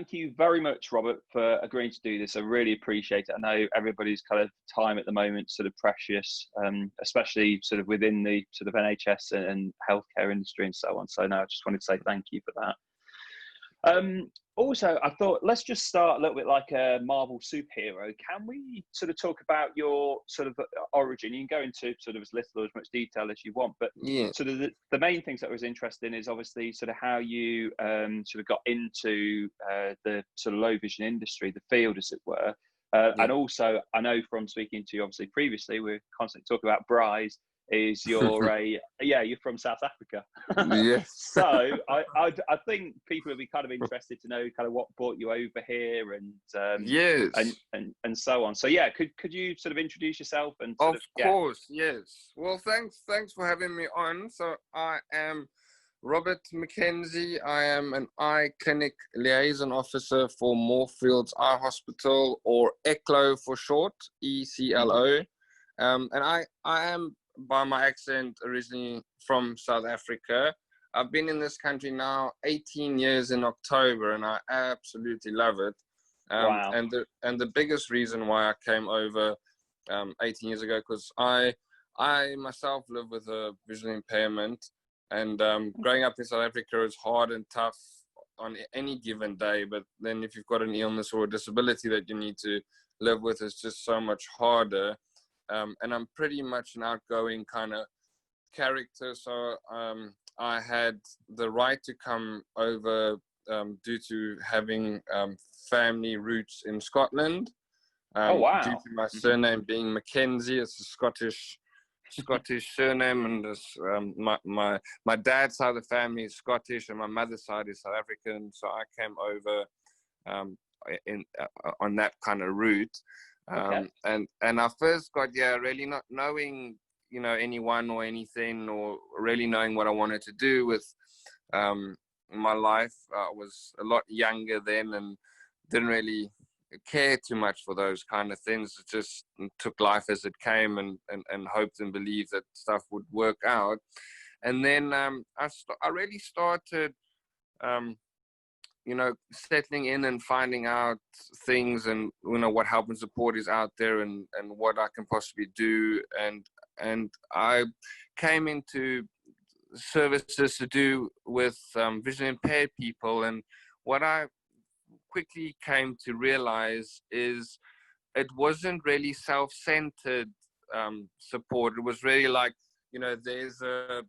thank you very much, Robert, for agreeing to do this. I really appreciate it. I know everybody's kind of time at the moment sort of precious, especially sort of within the sort of NHS and healthcare industry and so on. So no, I just wanted to say thank you for that. Also, I thought let's just start a little bit like a Marvel superhero. Can we sort of talk about your sort of origin? You can go into sort of as little or as much detail as you want, but sort of the main things that I was interested in is obviously sort of how you sort of got into the sort of low vision industry, the field as it were. And also, I know from speaking to you obviously previously, we're constantly talking about Bryce, is you're from South Africa. Yes. So I think people would be kind of interested to know kind of what brought you over here and yes, and so on. So yeah, could you sort of introduce yourself and of course, yes. Well, thanks for having me on. So I am Robert McKenzie. I am an eye clinic liaison officer for Moorfields Eye Hospital, or ECLO for short, ECLO. And I am, by my accent, originally from South Africa. I've been in this country now 18 years in October, and I absolutely love it. Wow. And the biggest reason why I came over 18 years ago, because I myself live with a visual impairment, and growing up in South Africa is hard and tough on any given day. But then if you've got an illness or a disability that you need to live with, it's just so much harder. And I'm pretty much an outgoing kind of character, so I had the right to come over due to having family roots in Scotland. Oh wow! Due to my surname being McKenzie, it's a Scottish surname, and this, my dad's side of the family is Scottish, and my mother's side is South African. So I came over on that kind of route. And I first got here really not knowing, anyone or anything, or really knowing what I wanted to do with my life. I was a lot younger then and didn't really care too much for those kind of things. It just took life as it came and hoped and believed that stuff would work out. And then I really started settling in and finding out things, and what help and support is out there, and what I can possibly do, and I came into services to do with visually impaired people. And what I quickly came to realize is it wasn't really self-centered support. It was really like, there's a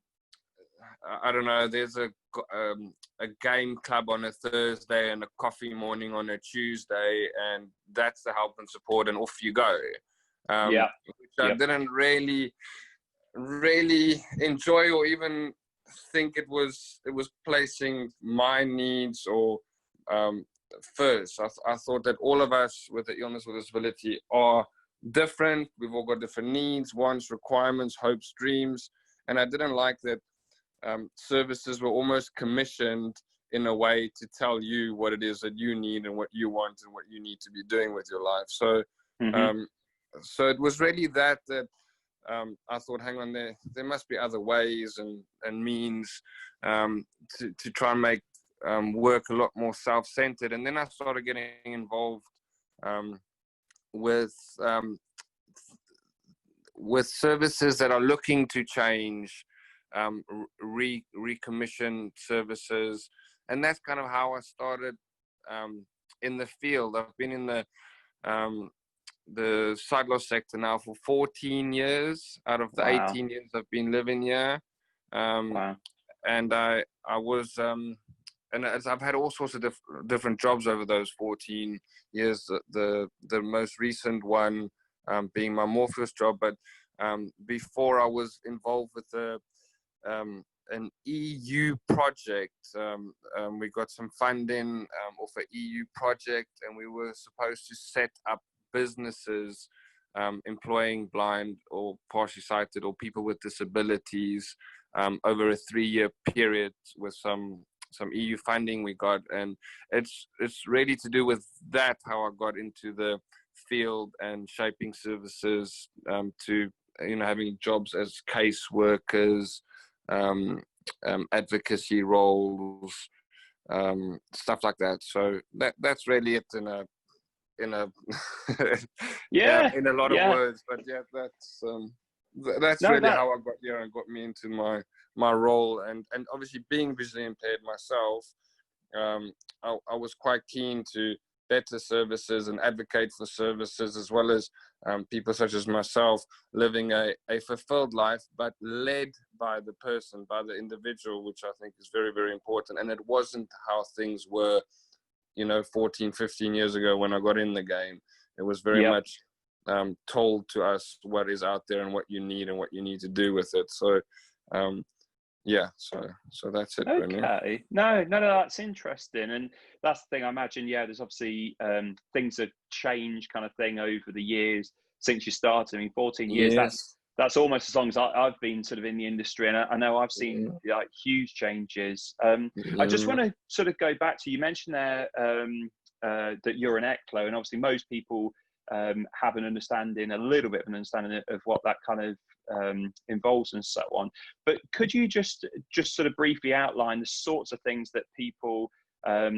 game club on a Thursday and a coffee morning on a Tuesday, and that's the help and support, and off you go. Which I didn't really enjoy, or even think it was placing my needs or first. I thought that all of us with the illness or disability are different. We've all got different needs, wants, requirements, hopes, dreams, and I didn't like that services were almost commissioned in a way to tell you what it is that you need and what you want and what you need to be doing with your life. So so it was really that I thought, hang on, there must be other ways and means to try and make work a lot more self-centered. And then I started getting involved with services that are looking to change, recommission services, and that's kind of how I started in the field. I've been in the sight loss sector now for 14 years out of the 18 years I've been living here. And I was and as I've had all sorts of different jobs over those 14 years, the most recent one being my Moorfields job, but before I was involved with an EU project. We got some funding off an EU project, and we were supposed to set up businesses employing blind or partially sighted or people with disabilities over a 3-year period with some EU funding we got. And it's really to do with that, how I got into the field and shaping services to having jobs as case workers, advocacy roles, stuff like that. So that's really it in a yeah, in a lot of words. But yeah, that's really how I got here and got me into my role. And obviously being visually impaired myself, I was quite keen to better services and advocate for services, as well as people such as myself living a fulfilled life, but led by the person, by the individual, which I think is very, very important. And it wasn't how things were, 14, 15 years ago when I got in the game. It was very much told to us what is out there and what you need and what you need to do with it. So so that's it. Okay. Really. No, that's interesting. And that's the thing, I imagine, there's obviously things have changed kind of thing over the years since you started. I mean, 14 years, that's almost as long as I've been sort of in the industry. And I know I've seen like huge changes. I just want to sort of go back to, you mentioned there that you're an ECLO, and obviously most people have a little bit of an understanding of what that kind of involves and so on. But could you just sort of briefly outline the sorts of things that people are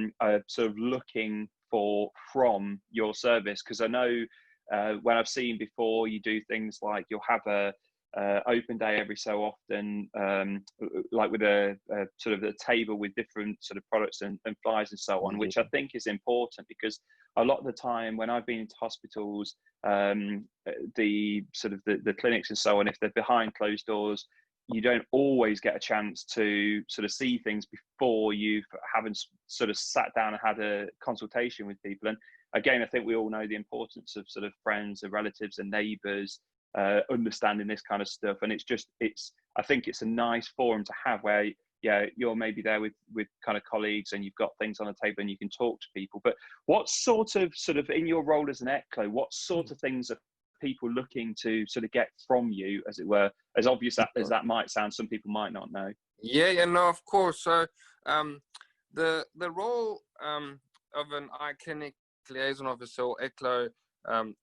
sort of looking for from your service? Because I know when I've seen before, you do things like you'll have a open day every so often, like with a sort of a table with different sort of products and flyers and so on, which I think is important, because a lot of the time when I've been into hospitals, the sort of the clinics and so on, if they're behind closed doors, you don't always get a chance to sort of see things before you haven't sort of sat down and had a consultation with people. And again, I think we all know the importance of sort of friends and relatives and neighbours understanding this kind of stuff. And I think it's a nice forum to have where you're maybe there with kind of colleagues and you've got things on the table and you can talk to people. But what sort of in your role as an ECLO, what sort of things are people looking to sort of get from you, as it were? As obvious as that might sound, some people might not know. No, of course. So the role of an eye clinic liaison officer or ECLO,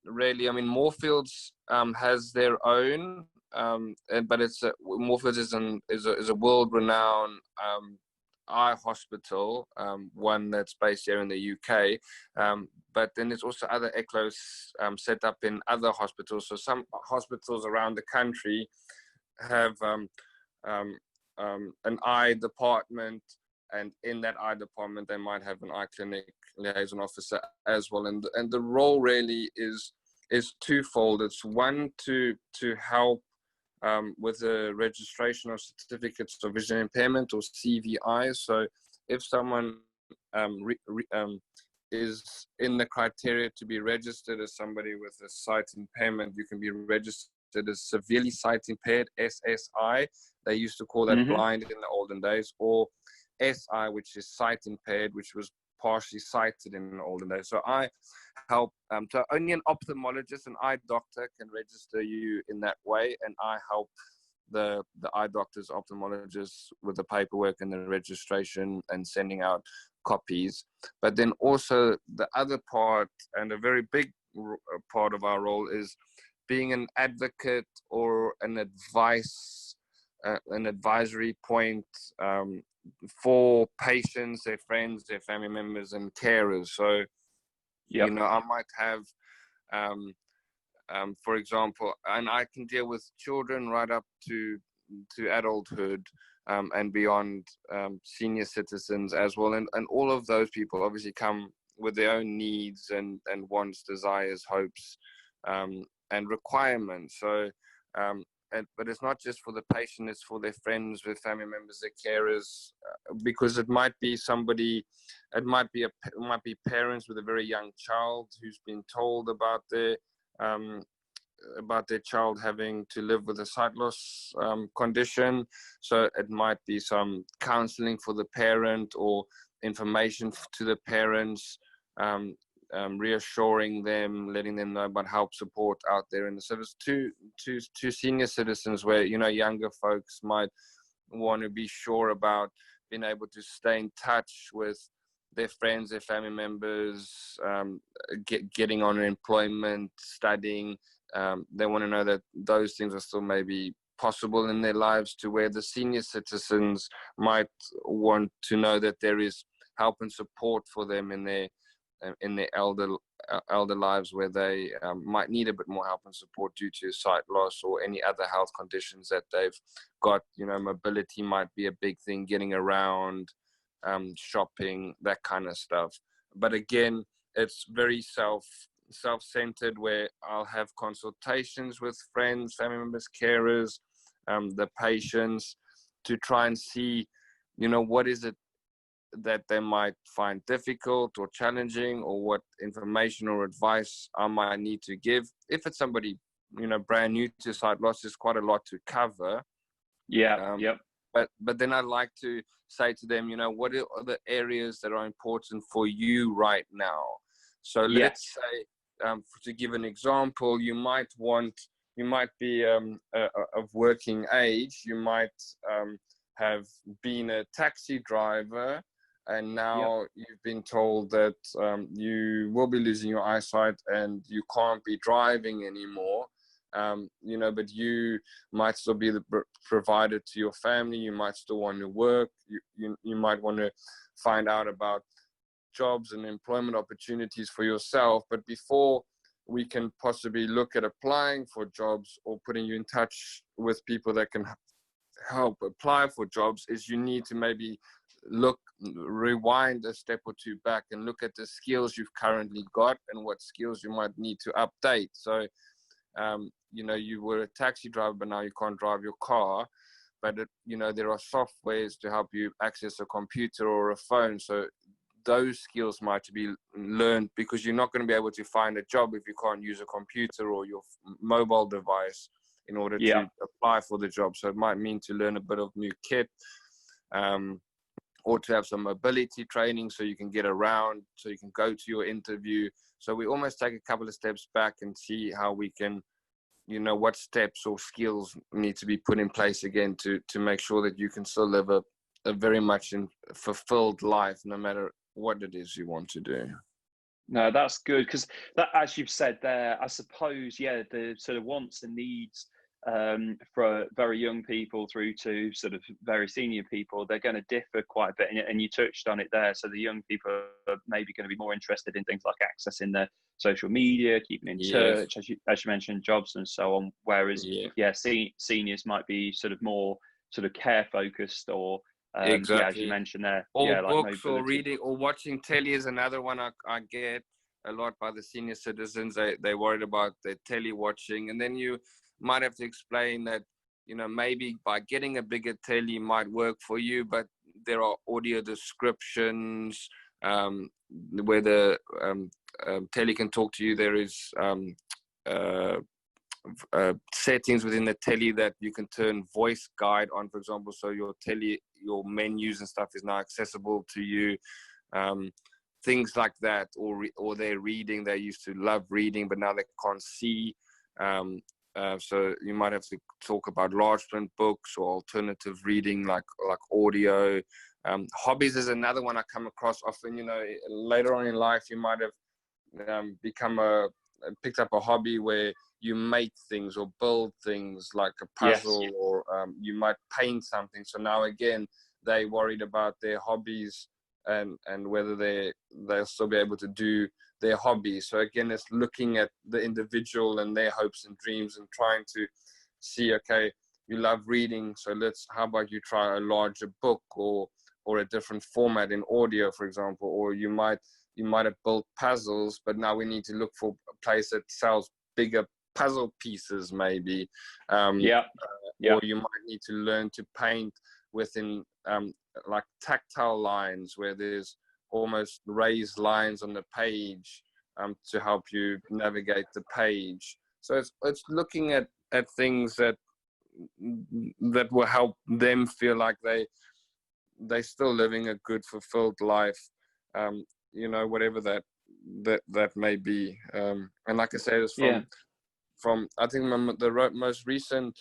really, I mean, Moorfields has their own, but Moorfields is a world-renowned eye hospital, one that's based here in the UK. But then there's also other ECLOs set up in other hospitals. So some hospitals around the country have an eye department, and in that eye department they might have an eye clinic liaison officer as well. And the role really is twofold. It's one to help with the registration of certificates of vision impairment, or CVI. So if someone is in the criteria to be registered as somebody with a sight impairment, you can be registered as severely sight impaired, SSI. They used to call that blind in the olden days, or SI, which is sight impaired, which was partially sighted in the olden days. So I help, so only an ophthalmologist, an eye doctor, can register you in that way, and I help the eye doctors, ophthalmologists with the paperwork and the registration and sending out copies. But then also the other part, and a very big part of our role, is being an advocate or an advisory point for patients, their friends, their family members, and carers. So, I might have, for example, and I can deal with children right up to adulthood, and beyond, senior citizens as well. And all of those people obviously come with their own needs and wants, desires, hopes, and requirements. So, but it's not just for the patient, it's for their friends, their family members, their carers, because it might be somebody, it might be parents with a very young child who's been told about their child having to live with a sight loss condition. So it might be some counseling for the parent, or information to the parents, reassuring them, letting them know about help, support out there in the service. To senior citizens, where younger folks might want to be sure about being able to stay in touch with their friends, their family members, getting on employment, studying. They want to know that those things are still maybe possible in their lives, to where the senior citizens might want to know that there is help and support for them in their elder lives, where they might need a bit more help and support due to sight loss or any other health conditions that they've got. You know, mobility might be a big thing, getting around, shopping, that kind of stuff. But again, it's very self-centered, where I'll have consultations with friends, family members, carers, the patients, to try and see, you know, what is it that they might find difficult or challenging, or what information or advice I might need to give. If it's somebody, you know, brand new to sight loss, there's quite a lot to cover. But then I'd like to say to them, you know, what are the areas that are important for you right now? So let's say, to give an example, you might be of working age. You might have been a taxi driver, and now you've been told that you will be losing your eyesight and you can't be driving anymore. You know, but you might still be the provider to your family. You might still want to work. You might want to find out about jobs and employment opportunities for yourself. But before we can possibly look at applying for jobs or putting you in touch with people that can help apply for jobs, is you need to maybe rewind a step or two back and look at the skills you've currently got and what skills you might need to update. So you know, you were a taxi driver, but now you can't drive your car. But you know, there are softwares to help you access a computer or a phone. So those skills might be learned, because you're not going to be able to find a job if you can't use a computer or your mobile device in order to apply for the job. So it might mean to learn a bit of new kit, or to have some mobility training so you can get around, so you can go to your interview. So we almost take a couple of steps back and see how we can, you know, what steps or skills need to be put in place again to make sure that you can still live a very much fulfilled life, no matter what it is you want to do. No, that's good, because that, as you've said there, I suppose, the sort of wants and needs for very young people through to sort of very senior people, they're going to differ quite a bit, and you touched on it there. So the young people are maybe going to be more interested in things like accessing the social media, keeping in touch, as you mentioned, jobs and so on, whereas seniors might be sort of more sort of care focused, or as you mentioned there, or like books, mobility. or reading or watching telly is another one I get a lot by the senior citizens. They're worried about their telly watching, and then you might have to explain that, you know, maybe by getting a bigger telly might work for you, but there are audio descriptions where the telly can talk to you. There is settings within the telly that you can turn voice guide on, for example, so your telly, your menus and stuff is now accessible to you. Things like that, or they're reading. They used to love reading, but now they can't see. So you might have to talk about large print books or alternative reading, like audio. Hobbies is another one I come across often. You know, later on in life, you might have picked up a hobby where you make things or build things, like a puzzle, or you might paint something. So now again, they worried about their hobbies and whether they'll still be able to do their hobby. So again, it's looking at the individual and their hopes and dreams and trying to see, okay, you love reading, so how about you try a larger book or a different format in audio, for example. Or you might have built puzzles, but now we need to look for a place that sells bigger puzzle pieces, maybe. Or you might need to learn to paint within like tactile lines, where there's almost raised lines on the page to help you navigate the page. So it's looking at things that will help them feel like they're still living a good, fulfilled life, you know, whatever that may be. And like I said, it's from I think the most recent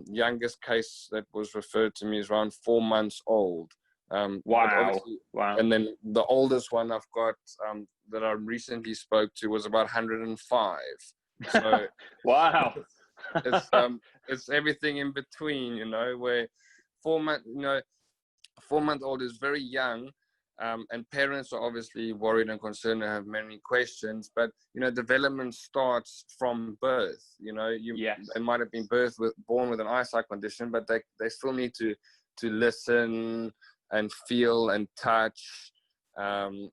youngest case that was referred to me is around 4 months old. Wow. And then the oldest one I've got that I recently spoke to was about 105. So wow. It's everything in between, you know, where 4 month old is very young, and parents are obviously worried and concerned and have many questions, but development starts from birth. They might have been born with an eyesight condition, but they still need to listen and feel and touch, and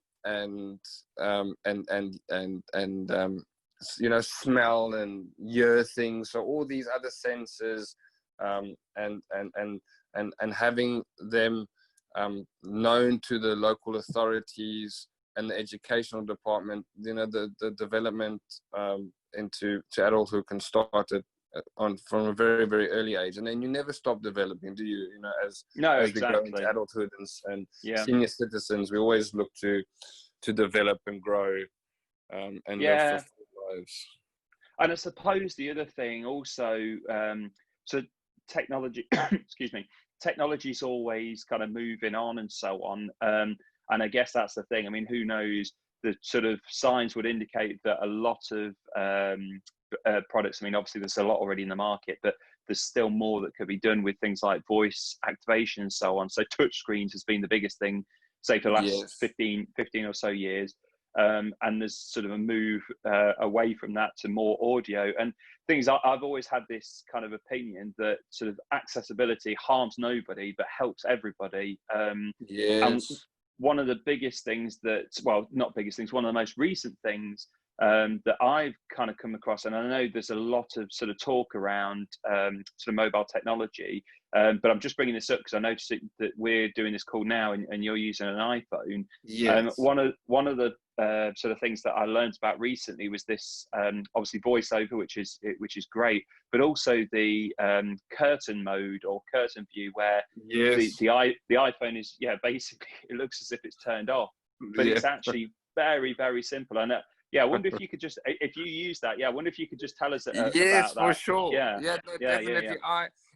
smell and hear things. So all these other senses, and having them known to the local authorities and the educational department, the development into adulthood can start from a very, very early age, and then you never stop developing, do you? As we go into adulthood and senior citizens, we always look to develop and grow and live fulfilled lives. And I suppose the other thing also, so technology, excuse me, technology's always kind of moving on and so on. And I guess that's the thing. I mean, who knows? The sort of signs would indicate that a lot of products, I mean, obviously there's a lot already in the market, but there's still more that could be done with things like voice activation and so on. So touch screens has been the biggest thing, say, for the last 15 or so years. And there's sort of a move away from that to more audio and things. I've always had this kind of opinion that sort of accessibility harms nobody but helps everybody. And one of the biggest things not biggest things, one of the most recent things that I've kind of come across, and I know there's a lot of sort of talk around sort of mobile technology, but I'm just bringing this up because I noticed that we're doing this call now and you're using an iPhone. One of the sort of things that I learned about recently was this, obviously voiceover, which is great, but also the curtain mode or curtain view, where the iPhone is basically it looks as if it's turned off, but it's actually very, very simple. And I wonder if you could just, if you use that, I wonder if you could just tell us about that. For sure. Definitely.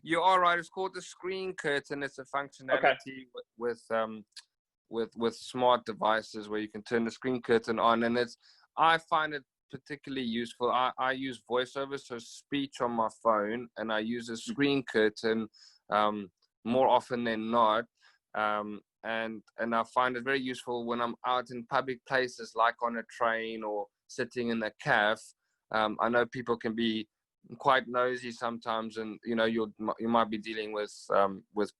You are right. It's called the screen curtain. It's a functionality with smart devices where you can turn the screen curtain on, and I find it particularly useful. I use voiceover, so speech on my phone, and I use a screen curtain more often than not. And I find it very useful when I'm out in public places, like on a train or sitting in a cafe. I know people can be quite nosy sometimes, and you might be dealing with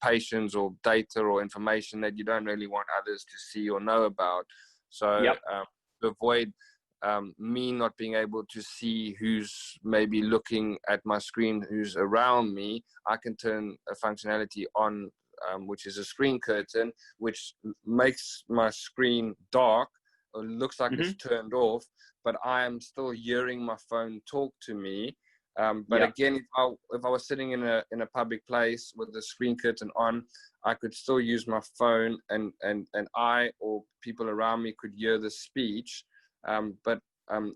patients or data or information that you don't really want others to see or know about. So to avoid me not being able to see who's maybe looking at my screen, who's around me, I can turn a functionality on, which is a screen curtain, which makes my screen dark, or looks like it's turned off, but I am still hearing my phone talk to me. But again, if I was sitting in a public place with the screen curtain on, I could still use my phone, and I or people around me could hear the speech. But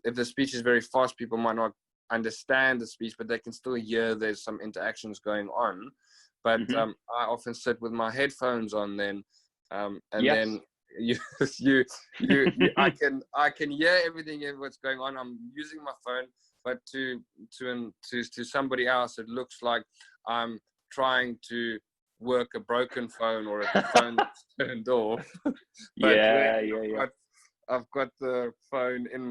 if the speech is very fast, people might not understand the speech, but they can still hear there's some interactions going on. But I often sit with my headphones on then, and then I can hear everything in what's going on. I'm using my phone, but to somebody else, it looks like I'm trying to work a broken phone or a phone that's turned off. But I've got the phone in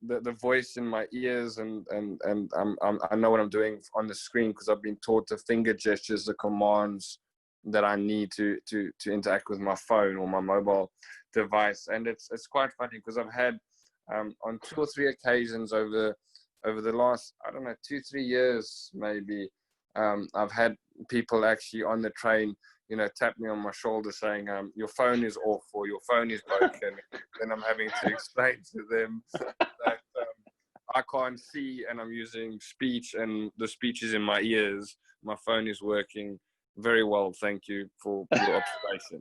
the voice in my ears, and I know what I'm doing on the screen because I've been taught the finger gestures, the commands that I need to interact with my phone or my mobile device. And it's quite funny because I've had on 2 or 3 occasions over the last, 2-3 years maybe, I've had people actually on the train tap me on my shoulder saying, your phone is off or your phone is broken. Then I'm having to explain to them that I can't see and I'm using speech, and the speech is in my ears. My phone is working very well. Thank you for your observation.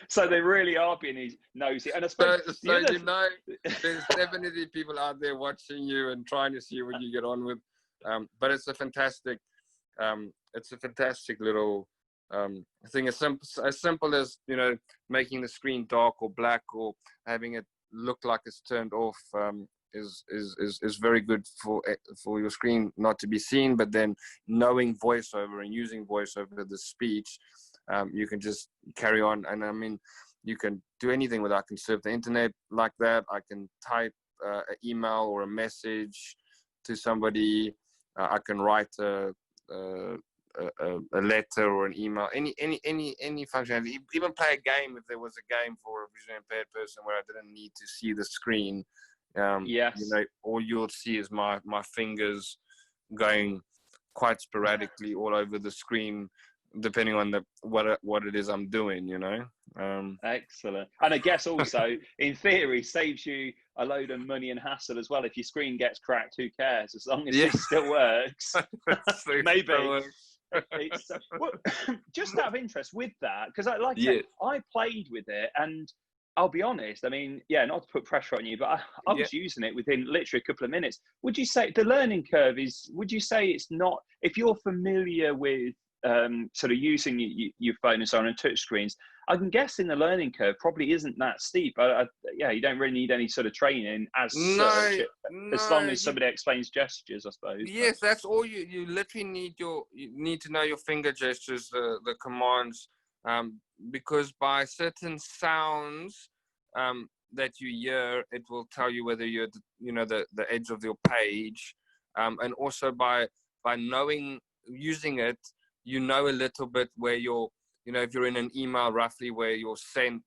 So they really are being nosy. And I suppose there's definitely people out there watching you and trying to see what you get on with. But it's a fantastic little thing. As simple as making the screen dark or black or having it look like it's turned off is very good for your screen not to be seen. But then knowing voiceover and using voiceover, the speech, you can just carry on. And I mean, you can do anything with it. I can surf the internet like that. I can type an email or a message to somebody. I can write a letter or an email, any functionality. Even play a game if there was a game for a visually impaired person where I didn't need to see the screen. Yes. You know, all you'll see is my fingers going quite sporadically all over the screen, depending on what it is I'm doing, you know. Excellent. And I guess also, in theory, saves you a load of money and hassle as well. If your screen gets cracked, who cares? As long as it still works. Maybe. It's, well, just out of interest with that, because I played with it, and I'll be honest, I mean, not to put pressure on you, but I was using it within literally a couple of minutes. Would you say the learning curve would you say it's not, if you're familiar with sort of using your phone and so on and touch screens, I'm guessing the learning curve probably isn't that steep. You don't really need any sort of training as such, as long as somebody explains gestures, I suppose. Yes, that's all you literally need. You need to know your finger gestures, the commands, because by certain sounds that you hear, it will tell you whether you're the edge of your page, and also by using it, you know a little bit where if you're in an email, roughly where your sent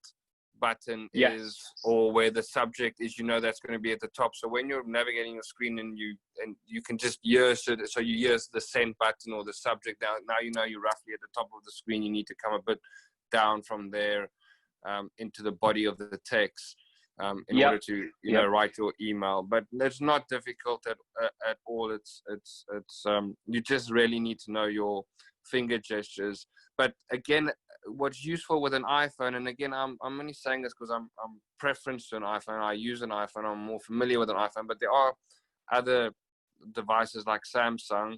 button is, or where the subject is, that's going to be at the top. So when you're navigating your screen and you can just hear, so you hear the send button or the subject down. Now you're roughly at the top of the screen. You need to come a bit down from there into the body of the text in order to write your email. But it's not difficult at all. It's you just really need to know your finger gestures. But again, what's useful with an iPhone, and again, I'm only saying this because I'm preference to an iPhone. I use an iPhone. I'm more familiar with an iPhone, but there are other devices like Samsung.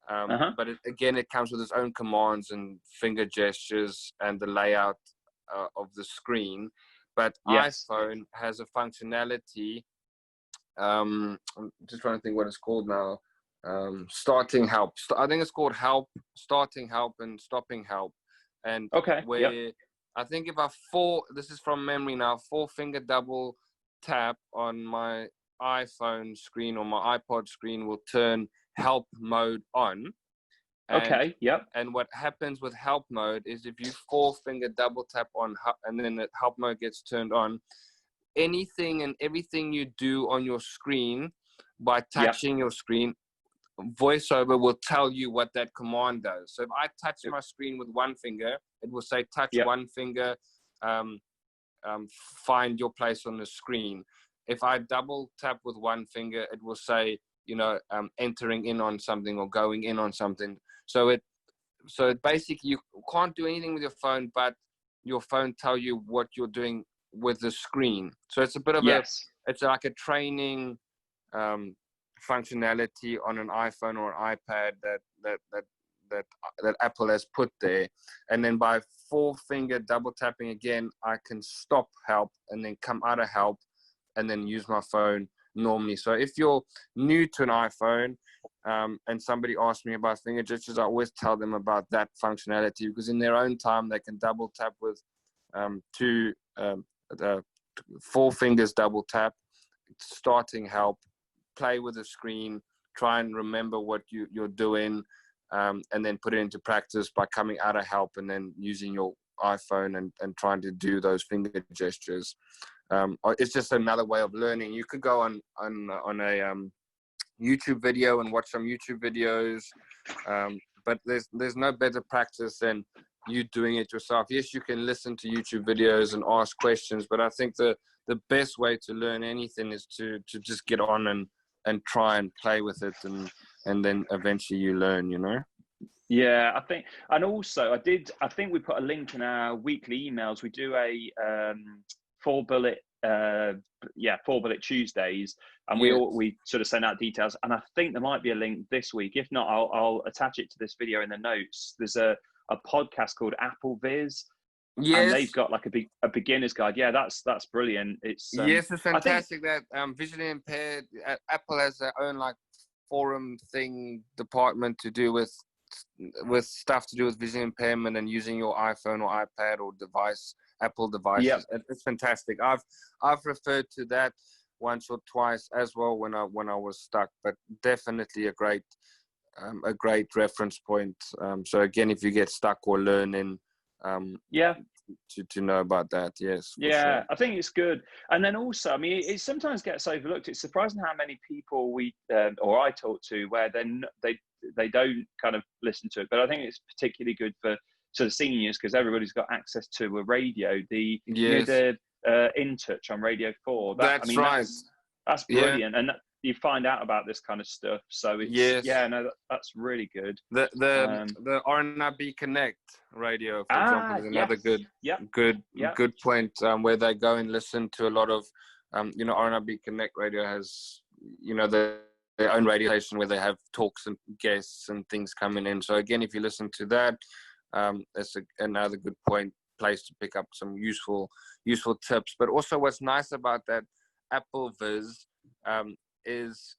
But it comes with its own commands and finger gestures and the layout of the screen. But iPhone has a functionality. I'm just trying to think what it's called now. Starting help. I think it's called help, starting help, and stopping help. And I think if this is from memory now, 4-finger double tap on my iPhone screen or my iPod screen will turn help mode on. And what happens with help mode is if you 4-finger double tap on and then the help mode gets turned on, anything and everything you do on your screen by touching your screen, VoiceOver will tell you what that command does. So if I touch my screen with one finger, it will say touch one finger, find your place on the screen. If I double tap with one finger, it will say entering in on something or going in on something. So it basically, you can't do anything with your phone, but your phone tell you what you're doing with the screen. So it's a bit of it's like a training functionality on an iPhone or an iPad that Apple has put there. And then by 4-finger double tapping again, I can stop help and then come out of help and then use my phone normally. So if you're new to an iPhone and somebody asks me about finger gestures, I always tell them about that functionality, because in their own time they can double tap with 4 fingers double tap, starting help, play with the screen, try and remember what you're doing, and then put it into practice by coming out of help and then using your iPhone and trying to do those finger gestures. It's just another way of learning. You could go on a YouTube video and watch some YouTube videos, but there's no better practice than you doing it yourself. Yes, you can listen to YouTube videos and ask questions, but I think the best way to learn anything is to just get on and try and play with it, and then eventually you learn, Yeah, I think, and also I think we put a link in our weekly emails. We do a 4-bullet Tuesdays, and we sort of send out details, and I think there might be a link this week. If not, I'll attach it to this video in the notes. There's a podcast called Apple Viz. Yes. And they've got like a beginner's guide. Yeah, that's brilliant. It's it's fantastic that visually impaired Apple has their own like forum department to do with stuff to do with visual impairment and using your iPhone or iPad or device Apple devices. It's fantastic. I've referred to that once or twice as well when I was stuck, but definitely a great reference point. So again, if you get stuck or learning, to know about that. Yes. Sure. I think it's good. And then also, I mean, it sometimes gets overlooked. It's surprising how many people or I talk to where they don't kind of listen to it. But I think it's particularly good for sort of seniors because everybody's got access to a radio. The In Touch on Radio 4. That's right. That's brilliant. And you find out about this kind of stuff. So it's that's really good. The RNIB Connect radio, for example, is another good point, where they go and listen to a lot of RNIB Connect radio has their own radio station where they have talks and guests and things coming in. So again, if you listen to that, that's another good place to pick up some useful tips. But also what's nice about that Apple Viz is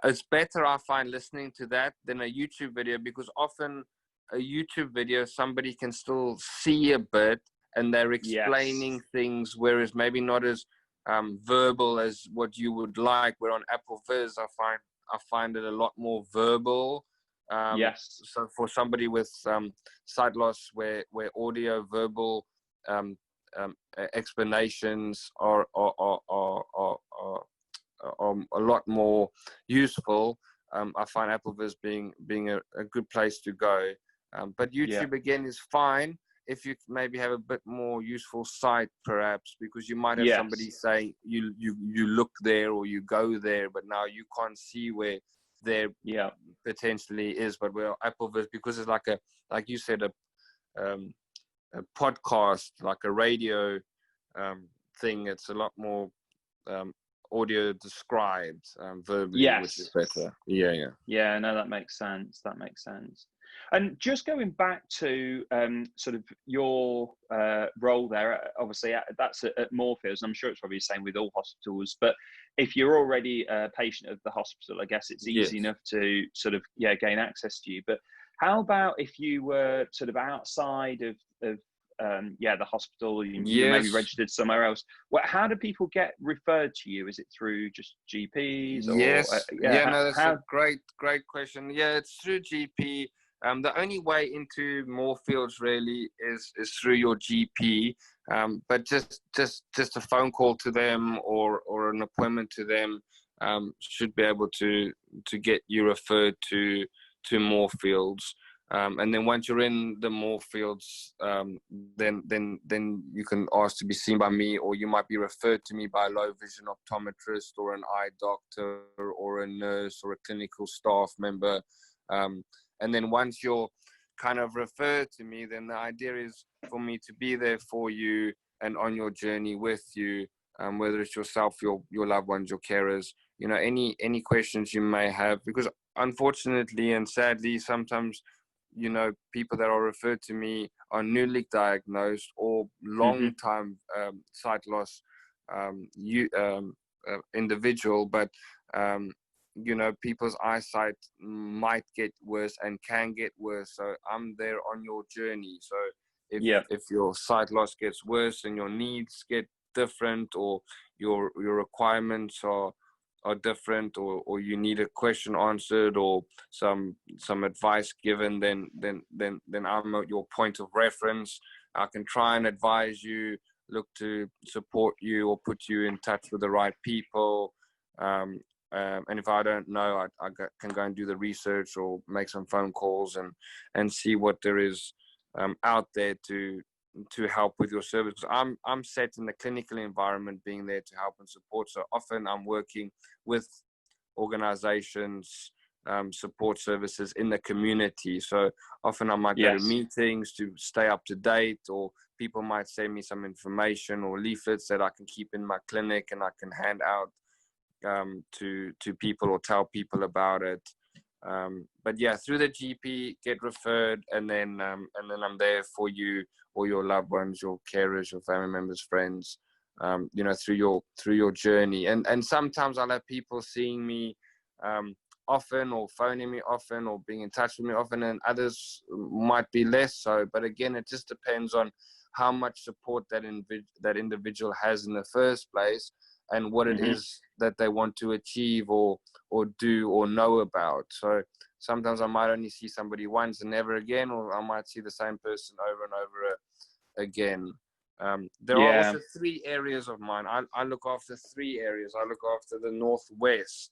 it's better, I find, listening to that than a YouTube video, because often a YouTube video somebody can still see a bit and they're explaining things, whereas maybe not as verbal as what you would like. Where on Apple Viz, I find it a lot more verbal. So for somebody with sight loss, where audio verbal explanations are a lot more useful. I find Apple Viz being a good place to go. But YouTube again is fine if you maybe have a bit more useful sight, perhaps, because you might have somebody say you look there or you go there, but now you can't see where there potentially is. But where Apple Viz, because it's like you said, a podcast, like a radio thing, it's a lot more audio described verbally, which is better. No, that makes sense. And just going back to sort of your role there, obviously that's at Moorfields. I'm sure it's probably the same with all hospitals, but if you're already a patient of the hospital, I guess it's easy enough to sort of gain access to you. But how about if you were sort of outside of the hospital, you maybe registered somewhere else? How do people get referred to you? Is it through just GPs? Or, that's a great question. It's through GP. The only way into Moorfields really is through your GP, but just a phone call to them or an appointment to them should be able to get you referred to Moorfields. And then once you're in the Moorfields, then you can ask to be seen by me, or you might be referred to me by a low vision optometrist or an eye doctor or a nurse or a clinical staff member. And then once you're kind of referred to me, then the idea is for me to be there for you and on your journey with you, whether it's yourself, your loved ones, your carers, any questions you may have, because unfortunately and sadly, sometimes, people that are referred to me are newly diagnosed or long time sight loss individual, but people's eyesight might get worse and can get worse. So I'm there on your journey. So if your sight loss gets worse and your needs get different, or your requirements are different, or you need a question answered or some advice given, then I'm at your point of reference. I can try and advise you, look to support you, or put you in touch with the right people. And if I don't know, I can go and do the research or make some phone calls and see what there is out there to help with your service. I'm set in the clinical environment, being there to help and support. So often I'm working with organizations, support services in the community. So often I might go to meetings to stay up to date, or people might send me some information or leaflets that I can keep in my clinic and I can hand out to people or tell people about it. But through the GP, get referred, and then I'm there for you or your loved ones, your carers, your family members, friends, through your journey. And sometimes I'll have people seeing me often, or phoning me often, or being in touch with me often, and others might be less so. But again, it just depends on how much support that individual has in the first place, and what it is that they want to achieve or do or know about. So sometimes I might only see somebody once and never again, or I might see the same person over and over again. There are also 3 areas of mine. I look after 3 areas. I look after the Northwest,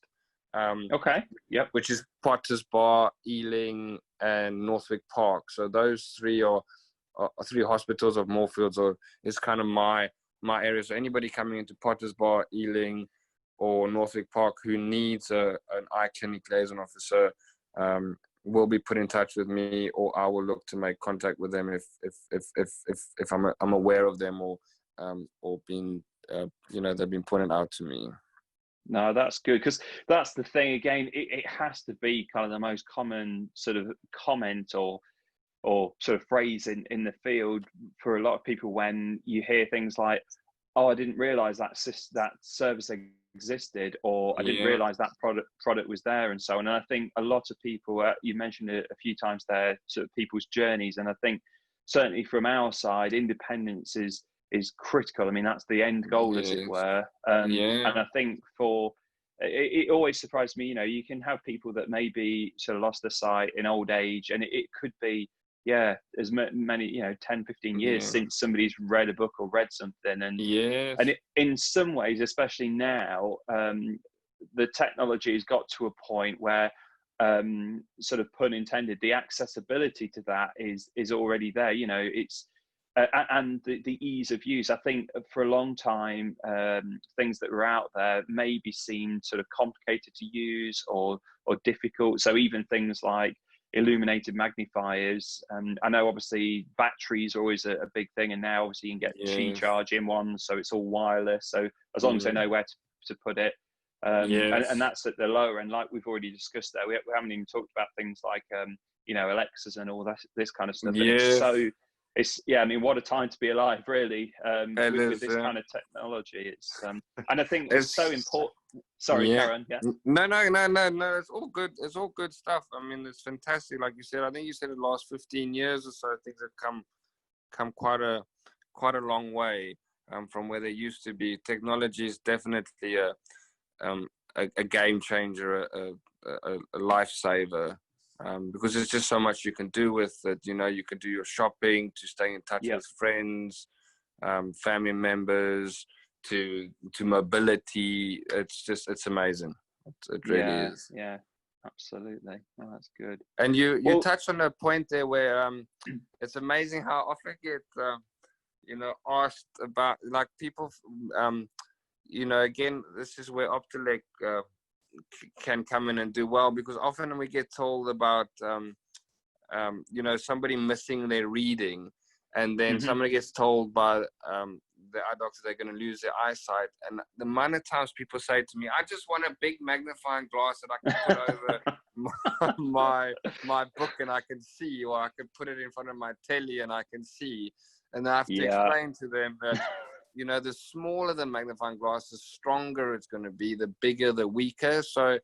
which is Potters Bar, Ealing, and Northwick Park. So those 3 are 3 hospitals of Moorfields is kind of my area. So anybody coming into Potters Bar, Ealing, or Northwick Park who needs an eye clinic liaison officer will be put in touch with me, or I will look to make contact with them if I'm aware of them or being they've been pointed out to me. No, that's good, because that's the thing. Again, it has to be kind of the most common sort of comment or sort of phrase in the field for a lot of people when you hear things like, "Oh, I didn't realize that service existed," or "I didn't realize that product was there," and so on. And I think a lot of people, you mentioned it a few times there, sort of people's journeys, and I think certainly from our side, independence is critical. I mean, that's the end goal, as it were. And I think it always surprised me, you can have people that maybe sort of lost their sight in old age, and it could be as many 10, 15 years since somebody's read a book or read something, and in some ways, especially now, the technology has got to a point where, sort of pun intended, the accessibility to that is already there. It's and the ease of use. I think for a long time, things that were out there maybe seemed sort of complicated to use or difficult. So even things like illuminated magnifiers, and I know obviously batteries are always a big thing, and now obviously you can get Qi charging ones, so it's all wireless. So as long as they know where to put it, and that's at the lower end. Like we've already discussed there, we haven't even talked about things like Alexas and all this kind of stuff. And I mean, what a time to be alive, really, with this kind of technology. It's and I think it's so important. Sorry, Karen. Yeah. No. It's all good. It's all good stuff. I mean, it's fantastic. Like you said, I think you said the last 15 years or so, things have come quite a long way from where they used to be. Technology is definitely a game changer, a lifesaver. Because there's just so much you can do with it. You can do your shopping, to stay in touch with friends, family members, to mobility. It's amazing. It really is. Yeah, absolutely. Oh, that's good. And you touched on a point there where it's amazing how often I get asked about, like, people again, this is where Optelec can come in and do well, because often we get told about somebody missing their reading, and then somebody gets told by the eye doctor they're going to lose their eyesight. And the amount of times people say to me, "I just want a big magnifying glass that I can put over my book and I can see, or I can put it in front of my telly and I can see." And I have to explain to them that the smaller the magnifying glass, the stronger it's going to be, the bigger, the weaker. So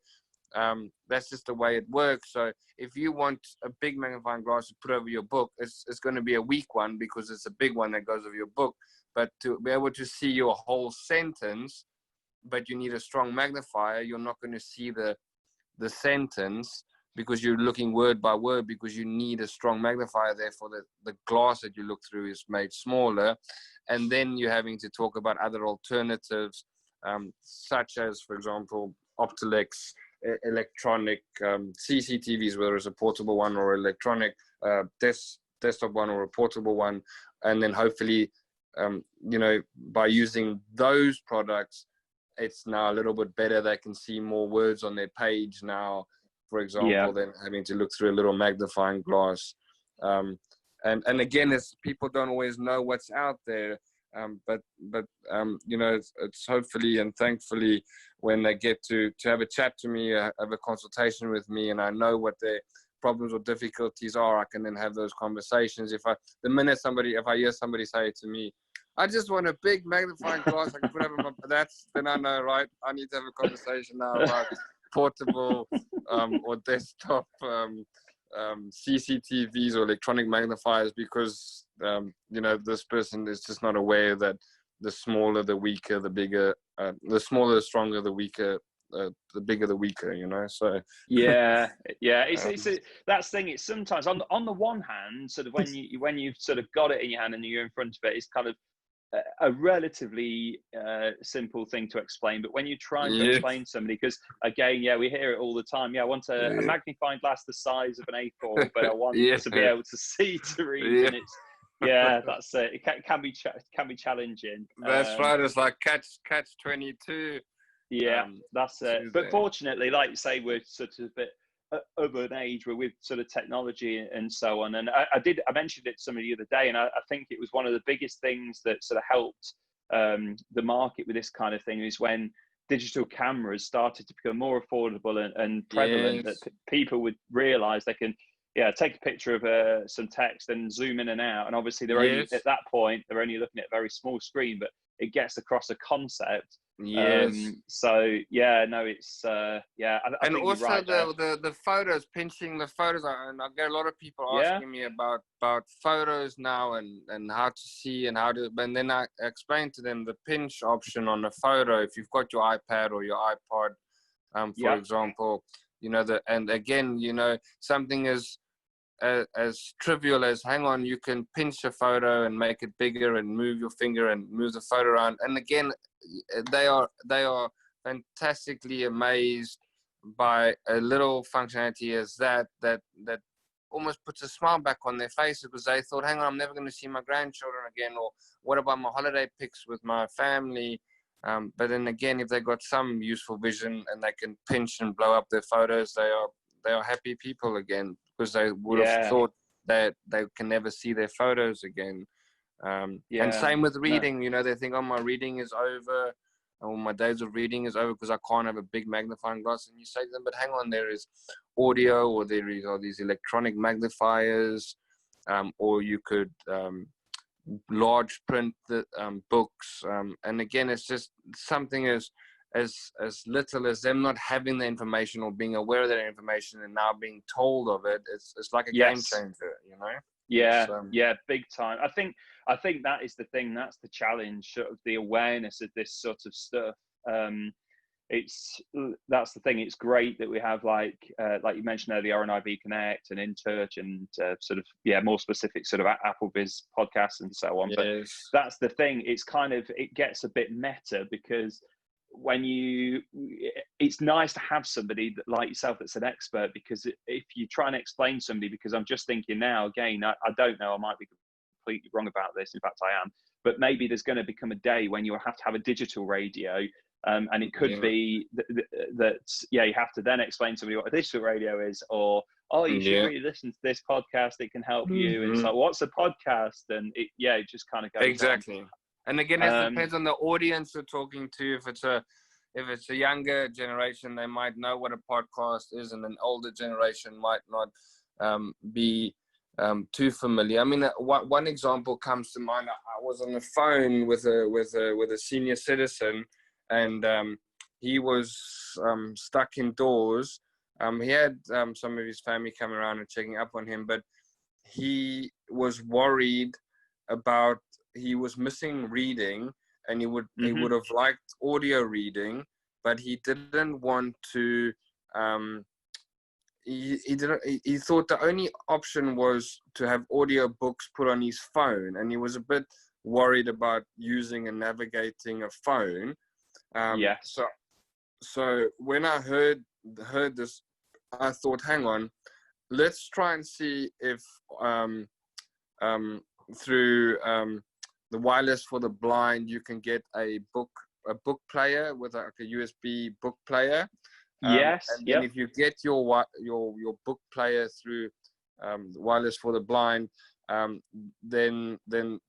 that's just the way it works. So if you want a big magnifying glass to put over your book, it's going to be a weak one because it's a big one that goes over your book. But to be able to see your whole sentence, but you need a strong magnifier, you're not going to see the sentence because you're looking word by word, because you need a strong magnifier. Therefore, the glass that you look through is made smaller. And then you're having to talk about other alternatives, such as, for example, Optelec's electronic CCTVs, whether it's a portable one or electronic desktop one or a portable one. And then hopefully, by using those products, it's now a little bit better. They can see more words on their page now, for example, than having to look through a little magnifying glass. And again, people don't always know what's out there, but it's hopefully and thankfully when they get to have a chat to me, have a consultation with me, and I know what their problems or difficulties are, I can then have those conversations. If I hear somebody say to me, "I just want a big magnifying glass I can put over my," then I know, right, I need to have a conversation now about portable or desktop CCTVs or electronic magnifiers because this person is just not aware that the smaller the weaker, the bigger, the smaller the stronger, the weaker, the bigger the weaker, so yeah it's that's the thing. It's sometimes on the one hand, sort of when you've sort of got it in your hand and you're in front of it, it's kind of a relatively simple thing to explain. But when you try to explain to somebody, because again, we hear it all the time. I want a magnifying glass the size of an A4, but I want to be able to see to read, and it's that's it. It can be challenging. That's right. It's like catch 22. That's it. But fortunately, like you say, we're sort of a bit of an age where with sort of technology and so on. And I mentioned it to somebody the other day, and I think it was one of the biggest things that sort of helped the market with this kind of thing is when digital cameras started to become more affordable and prevalent, that people would realize they can take a picture of some text and zoom in and out. And obviously they're only at that point, they're only looking at a very small screen, but it gets across a concept. It's I and think also right the photos, pinching the photos, and I get a lot of people asking me about photos now and how to see and how to, and then I explain to them the pinch option on a photo. If you've got your iPad or your iPod, for example, and again, something as trivial as you can pinch a photo and make it bigger and move your finger and move the photo around. And again, they are fantastically amazed by a little functionality as that almost puts a smile back on their face, because they thought, hang on, I'm never going to see my grandchildren again, or what about my holiday pics with my family? But then again, if they got some useful vision and they can pinch and blow up their photos, they are happy people again, because they would have thought that they can never see their photos again. And same with reading. They think, oh, my reading is over, or my days of reading is over because I can't have a big magnifying glass. And you say to them, but hang on, there is audio, or there are these electronic magnifiers, or you could large print the books. And again, it's just something as little as them not having the information or being aware of that information and now being told of it. It's like a game changer, big time. I think that is the thing. That's the challenge, sort of the awareness of this sort of stuff. That's the thing. It's great that we have like you mentioned earlier, RNIB Connect and InTouch and sort of more specific sort of Apple Viz podcasts and so on. But that's the thing. It's kind of, it gets a bit meta, because it's nice to have somebody that, like yourself, that's an expert, because if you try and explain somebody, because I'm just thinking now, again, I don't know, I might be completely wrong about this, in fact I am, but maybe there's going to become a day when you'll have to have a digital radio, and it could be that you have to then explain to somebody what a digital radio is, or you should really listen to this podcast, it can help you. And it's like, what's a podcast? And it just kind of goes on. And again, it depends on the audience you're talking to. If it's a younger generation, they might know what a podcast is, and an older generation might not be too familiar. I mean, one example comes to mind. I was on the phone with a senior citizen, and he was stuck indoors. He had some of his family coming around and checking up on him, but he was worried about, he was missing reading, and he would have liked audio reading, but he didn't want to. He thought the only option was to have audio books put on his phone, and he was a bit worried about using and navigating a phone. So when I heard this, I thought, hang on, let's try and see if through the wireless for the blind, you can get a book player with a USB book player. And then if you get your book player through wireless for the blind, then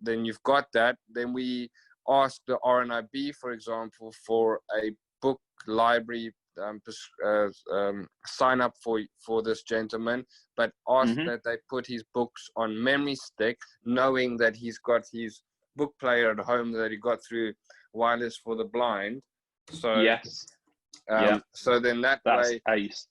you've got that. Then we ask the RNIB, for example, for a book library sign up for this gentleman, but ask that they put his books on memory stick, knowing that he's got his book player at home that he got through wireless for the blind. So so then that's way ace.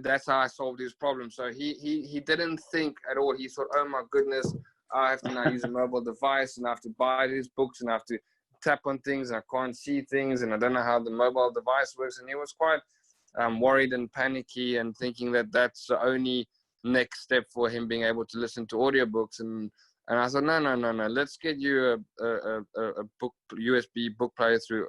that's how I solved his problem. So he didn't think at all. He thought, oh my goodness, I have to now use a mobile device and I have to buy these books and I have to tap on things and I can't see things and I don't know how the mobile device works. And he was quite worried and panicky and thinking that that's the only next step for him being able to listen to audiobooks. And I thought, no, let's get you a book USB book player through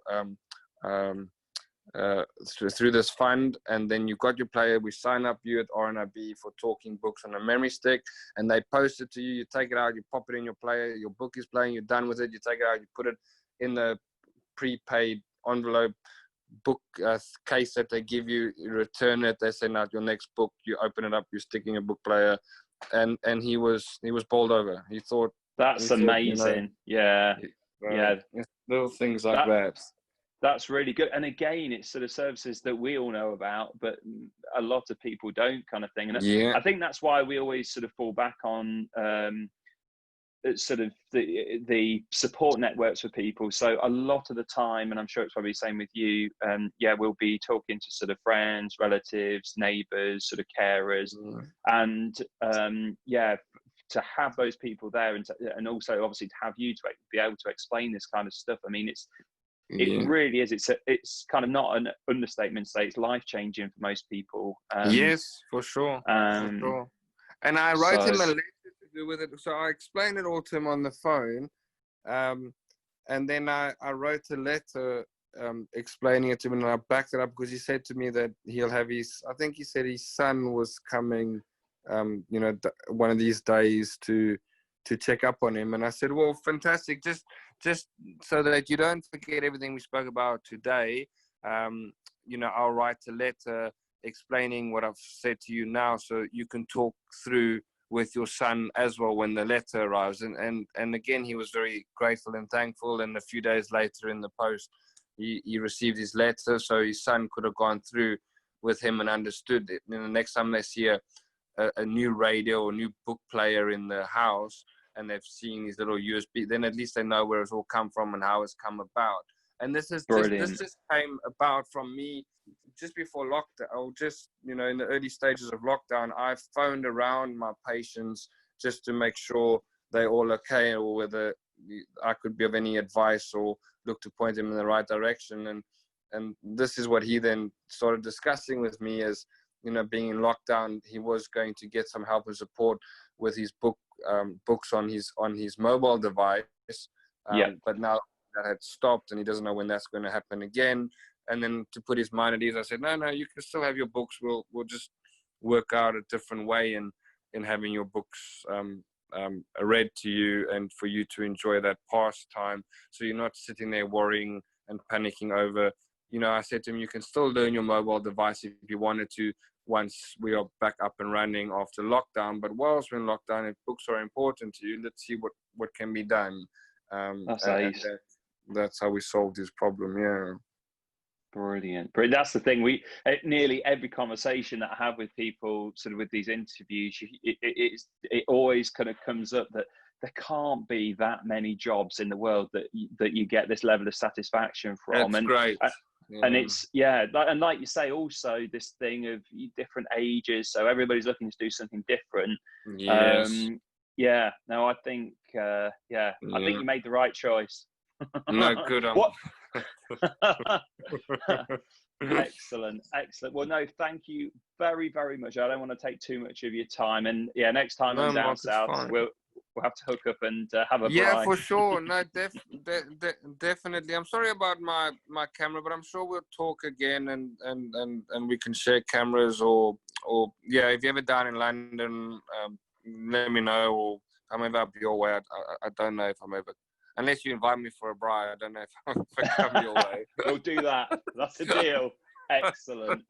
through this fund, and then you got your player. We sign up you at RNIB for talking books on a memory stick, and they post it to you. You take it out, you pop it in your player. Your book is playing. You're done with it. You take it out, you put it in the prepaid envelope book case that they give you. You return it. They send out your next book. You open it up. You stick in your book player, and he was bowled over. He thought that's amazing. Yeah. Little things like that. That's really good. And again, it's sort of services that we all know about, but a lot of people don't, kind of thing. And I think that's why we always sort of fall back on sort of the support networks for people. So a lot of the time, and I'm sure it's probably the same with you, we'll be talking to sort of friends, relatives, neighbours, sort of carers, and to have those people there, and also obviously to have you to be able to explain this kind of stuff. I mean, it really is. It's kind of not an understatement to say it's life-changing for most people. Yes, for sure. For sure. And I wrote him a letter to do with it. So I explained it all to him on the phone. And then I wrote a letter explaining it to him, and I backed it up because he said to me that he'll have I think he said his son was coming, one of these days to check up on him. And I said, well, fantastic. Just so that you don't forget everything we spoke about today, I'll write a letter explaining what I've said to you now, so you can talk through with your son as well when the letter arrives. And again, he was very grateful and thankful. And a few days later in the post, he received his letter, so his son could have gone through with him and understood it. And the next time they see a new radio or new book player in the house, and they've seen these little USB, then at least they know where it's all come from and how it's come about. And this just came about from me just before lockdown, or just, in the early stages of lockdown. I phoned around my patients just to make sure they're all okay, or whether I could be of any advice or look to point them in the right direction. And this is what he then started discussing with me as, being in lockdown, he was going to get some help and support with his books on his mobile device. But now that had stopped, and he doesn't know when that's going to happen again. And then to put his mind at ease, I said, no, you can still have your books. We'll just work out a different way in having your books read to you, and for you to enjoy that pastime, so you're not sitting there worrying and panicking over. I said to him, you can still learn your mobile device if you wanted to, once we are back up and running after lockdown. But whilst we're in lockdown, if books are important to you, let's see what can be done. That's how we solved this problem. Yeah. Brilliant. But that's the thing. Nearly every conversation that I have with people, sort of with these interviews, it always kind of comes up that there can't be that many jobs in the world that you get this level of satisfaction from. That's great. And it's, and like you say, also this thing of different ages, so everybody's looking to do something different. Yes. I think I think you made the right choice. No, good on. Excellent. Well, no, thank you very, very much. I don't want to take too much of your time, and next time I'm down south, we'll have to hook up and have a brine. For sure. No, definitely. I'm sorry about my camera, but I'm sure we'll talk again, and we can share cameras, or if you're ever down in London, let me know, or I'm ever up your way. I don't know if I'm ever, unless you invite me for a bride, I don't know if I come your way. We'll do that. That's a deal. Excellent.